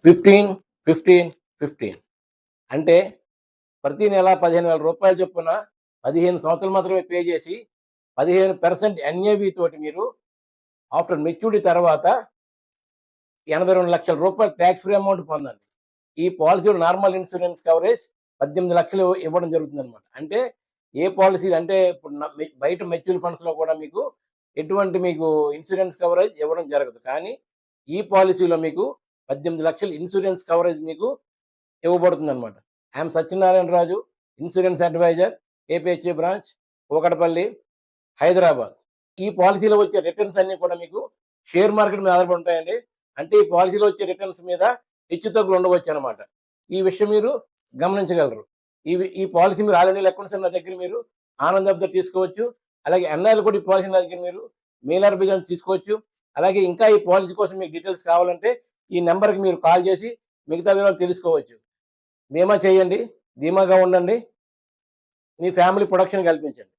15, 15, 15 అంటే ప్రతి నెల రూ. 15,000 చొప్పున 15 సంవత్సరాలు మాత్రమే పే చేసి 15% ఎన్ఏవి తోటి మీరు ఆఫ్టర్ మెచ్యూరిటీ తర్వాత రూ. 82,00,000 టాక్స్ ఫ్రీ అమౌంట్ పొందండి. ఈ పాలిసీలో నార్మల్ ఇన్సూరెన్స్ కవరేజ్ 18,00,000 ఇవ్వడం జరుగుతుందనమాట. అంటే ఏ పాలిసీ అంటే ఇప్పుడు బయట మ్యూచువల్ ఫండ్స్‌లో కూడా మీకు ఎటువంటి మీకు ఇన్సూరెన్స్ కవరేజ్ ఇవ్వడం జరగదు. కానీ ఈ పాలిసీలో మీకు 18,00,000 ఇన్సూరెన్స్ కవరేజ్ మీకు ఇవ్వబడుతుందనమాట. I'm Satyanarayana Raju, insurance advisor, APHA branch, Kukatpally, Hyderabad. ఈ పాలిసీలో వచ్చే రిటర్న్స్ అన్నీ కూడా మీకు షేర్ మార్కెట్ మీద ఆధారపడి ఉంటాయండి. అంటే ఈ పాలిసీలో వచ్చే రిటర్న్స్ మీద హెచ్చుతగ్గులు ఉండవచ్చనమాట. ఈ విషయం మీరు గమనించగలరు. ఈ పాలిసీ మీరు ఆల్ ఇండియా అకౌంట్స్ నా దగ్గర మీరు ఆనంద్ యాప్ ద్వారా తీసుకోవచ్చు. అలాగే ఎన్ఆర్‌ఐలు కూడా ఈ పాలిసీ నా దగ్గర మీరు మెయిల్ ఆర్బిగా తీసుకోవచ్చు. అలాగే ఇంకా ఈ పాలిసీ కోసం మీకు డీటెయిల్స్ కావాలంటే ఈ నంబర్‌కి మీరు కాల్ చేసి మిగతా వివరాలు తెలుసుకోవచ్చు. బీమా చేయండి, ధీమాగా ఉండండి, మీ ఫ్యామిలీ ప్రొటెక్షన్ కల్పించండి.